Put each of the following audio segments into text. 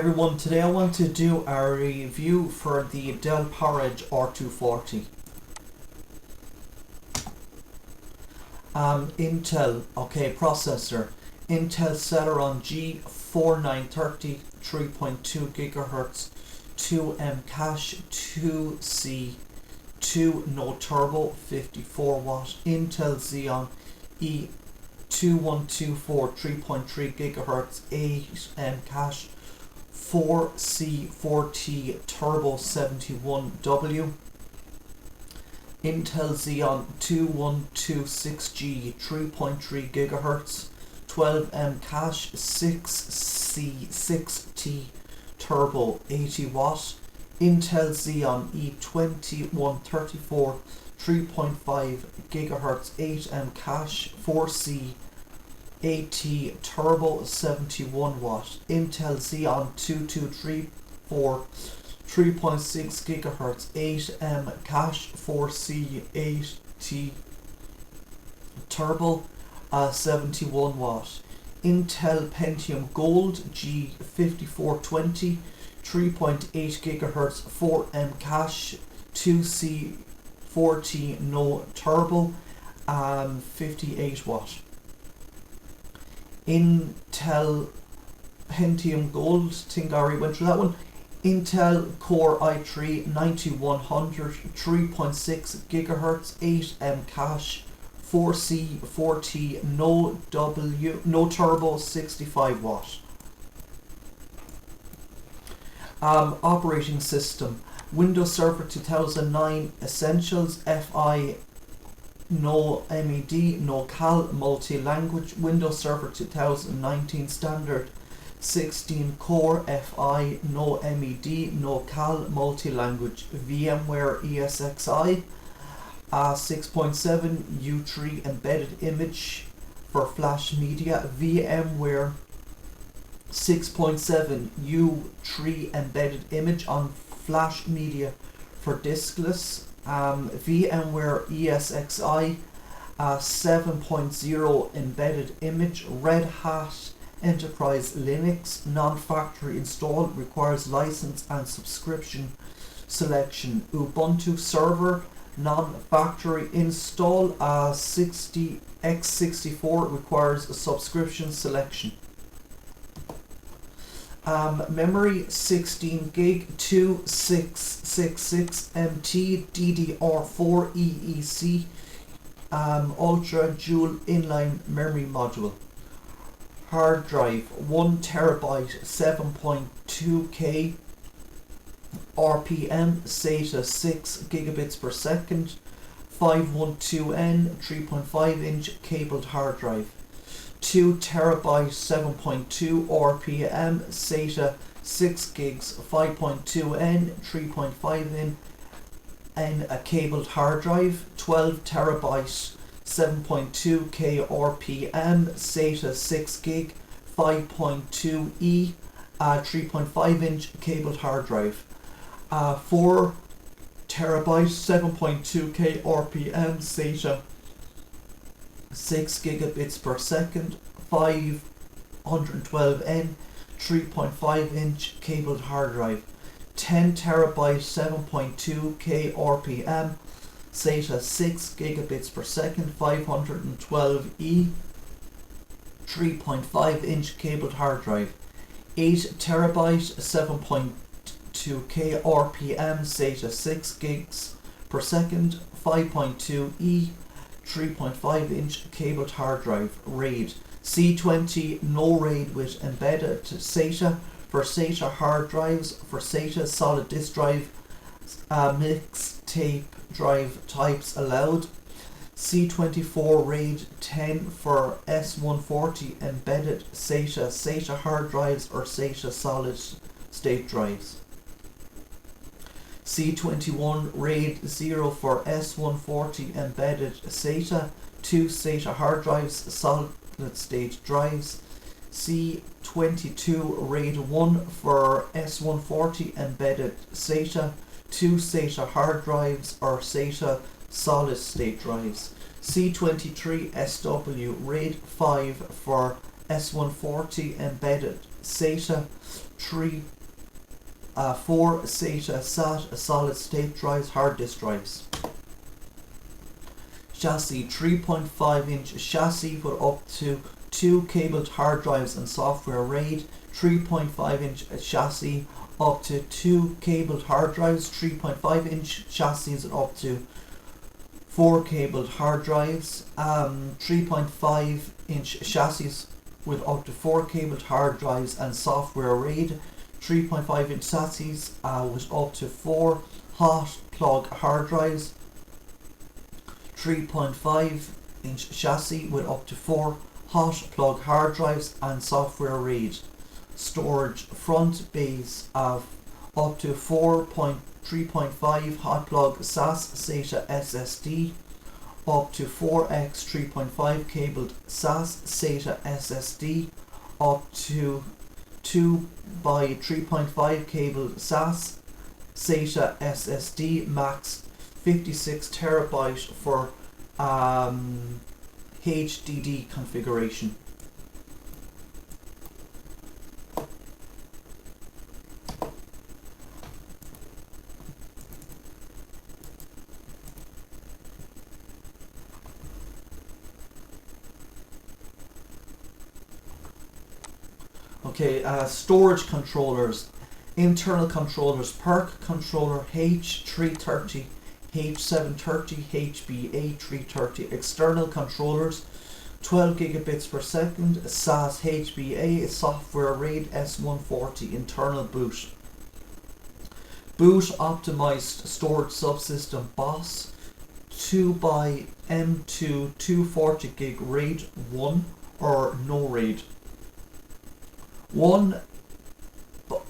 everyone, today I want to do a review for the Dell PowerEdge R240. Intel, processor. Intel Celeron G4930, 3.2 GHz, 2M cache, 2C, 2 no turbo, 54 watt. Intel Xeon E2124, 3.3 GHz, 8M cache, 4C, 4T turbo, 71W. Intel Xeon 2126G, 3.3 GHz, 12M cache, 6C, 6T turbo, 80 watt. Intel Xeon E2134, 3.5 GHz, 8M cache, 4C, 8T turbo, 71 watt. Intel Xeon 2234, 3.6 GHz, 8M cache, 4C, 8T turbo, 71 watt. Intel Pentium Gold G5420, 3.8 GHz, 4M cache, 2C, 4T no turbo, 58 watt. Intel Pentium Gold, think I already went through that one. Intel Core i3 9100, 3.6 GHz, 8M cache, 4C, 4T no turbo, 65 watt. Operating system: Windows Server 2009 Essentials, FI no MED, no CAL, multi-language. Windows Server 2019 Standard 16 core, FI no MED, no CAL, multi-language. VMware ESXi 6.7 U3 embedded image for flash media. VMware 6.7 U3 embedded image on flash media for diskless. VMware ESXi 7.0 embedded image. Red Hat Enterprise Linux non-factory install, requires license and subscription selection. Ubuntu Server non-factory install, 60x64, requires a subscription selection. Memory 16 gig, 2666 MT, DDR4 EEC, Ultra Dual Inline Memory Module. Hard drive 1 terabyte, 7.2K RPM, SATA 6 gigabits per second, 512N, 3.5 inch cabled hard drive. 2 terabyte, 7.2 RPM, SATA 6 gigs, 5.2N, 3.5 in a cabled hard drive. 12 terabyte, 7.2K RPM, SATA 6 gig, 5.2E, 3.5 inch cabled hard drive. 4 terabyte, 7.2K RPM, SATA 6 gigabits per second, 512N, 3.5 inch cabled hard drive. 10 terabyte, 7.2K RPM, SATA 6 gigabits per second, 512E, 3.5 inch cabled hard drive. 8 terabyte, 7.2K RPM, SATA 6 gigs per second, 5.2E, 3.5 inch cabled hard drive. RAID C20 no RAID with embedded SATA for SATA hard drives. For SATA solid disk drive, mixed tape drive types allowed. C24 RAID 10 for S140 embedded SATA hard drives or SATA solid state drives. C21 RAID 0 for S140 embedded SATA, 2 SATA hard drives, solid state drives. C22 RAID 1 for S140 embedded SATA, 2 SATA hard drives or SATA solid state drives. C23 SW RAID 5 for S140 embedded SATA, 4 SATA SAT solid state drives, hard disk drives. Chassis 3.5 inch chassis with up to 2 cabled hard drives and software RAID. 3.5 inch chassis up to 2 cabled hard drives. 3.5 inch chassis and up to 4 cabled hard drives. 3.5 inch chassis with up to 4 cabled hard drives and software RAID. 3.5 inch chassis with up to 4 hot plug hard drives. 3.5 inch chassis with up to 4 hot plug hard drives and software RAID. Storage front base of up to 3.5 hot plug SAS SATA SSD, up to 4x 3.5 cabled SAS SATA SSD, up to 2 by 3.5 cabled SAS SATA SSD, max 56 terabyte for HDD configuration. Okay, storage controllers, internal controllers, PERC controller H330, H730, HBA330, external controllers 12 gigabits per second, SAS HBA, software RAID S140, internal boot. Boot optimized storage subsystem BOSS 2 by M2 240 gig RAID 1 or no RAID.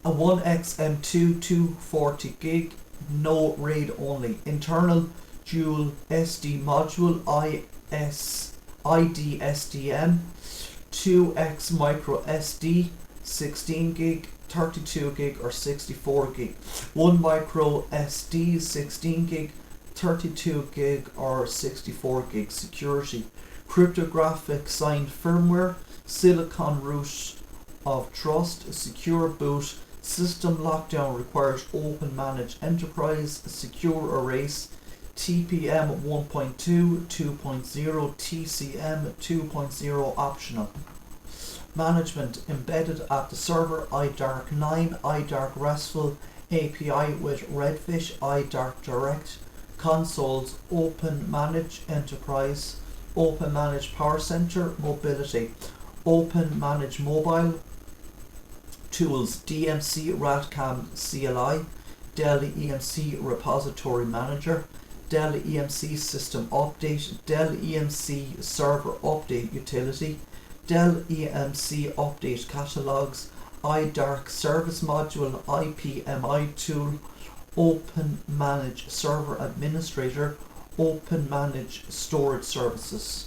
1XM2 240 gig, no RAID only. Internal dual SD module ID SDM, 2X micro SD 16 gig, 32 gig or 64 gig. 1 micro SD 16 gig, 32 gig or 64 gig. Security, cryptographic signed firmware, silicon root of trust, secure boot, system lockdown requires open manage enterprise, secure erase, TPM 1.2, 2.0, TCM 2.0 optional. Management embedded at the server, iDark 9, iDark RESTful API with Redfish, iDark Direct, consoles, open manage enterprise, open manage power center, mobility, open manage mobile, tools, DMC Ratcam CLI, Dell EMC repository manager, Dell EMC system update, Dell EMC server update utility, Dell EMC update catalogs, iDark service module, IPMI tool, open manage server administrator, open manage storage services.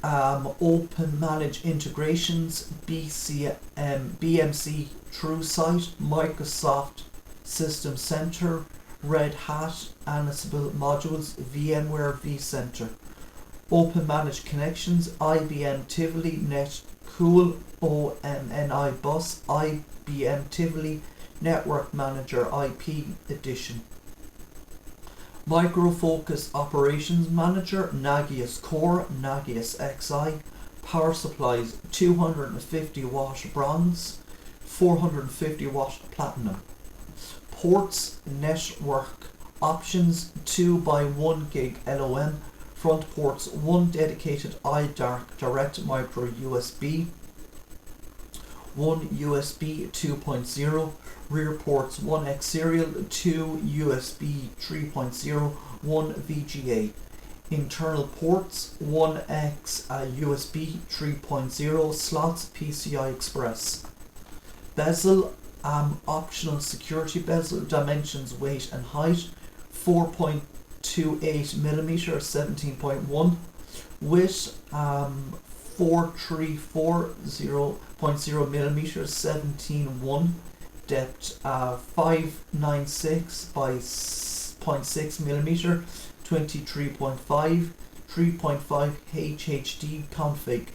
Open manage integrations, BMC TrueSight, Microsoft System Center, Red Hat Ansible modules, VMware vCenter. Open manage connections, IBM Tivoli NetCool OMNI bus, IBM Tivoli Network Manager IP edition. Micro Focus Operations Manager, Nagios Core, Nagios XI, power supplies 250 watt bronze, 450 watt platinum. Ports, network options 2 by 1 gig LOM, front ports 1 dedicated iDark direct micro USB, 1 USB 2.0, rear ports 1X serial, 2 USB 3.0, 1 VGA. Internal ports 1X USB 3.0, slots PCI Express. Bezel, optional security bezel, dimensions, weight and height 4.28 millimeter, 17.1, width 4340.0 millimeters, 17.1, depth 596 by 0.6 millimeter, 23.5, 3.5 HHD config,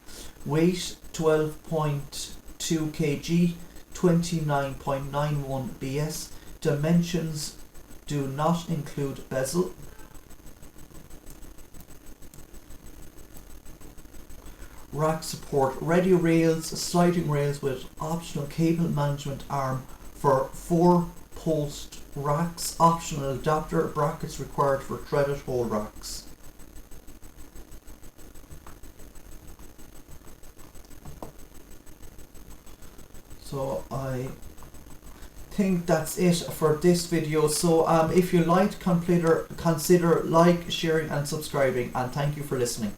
weight 12.2 kg, 29.91 BS. Dimensions do not include bezel. Rack support radio rails, sliding rails with optional cable management arm for 4-post racks, optional adapter brackets required for threaded hole racks. So I think that's it for this video. So if you liked, consider like, sharing and subscribing, and thank you for listening.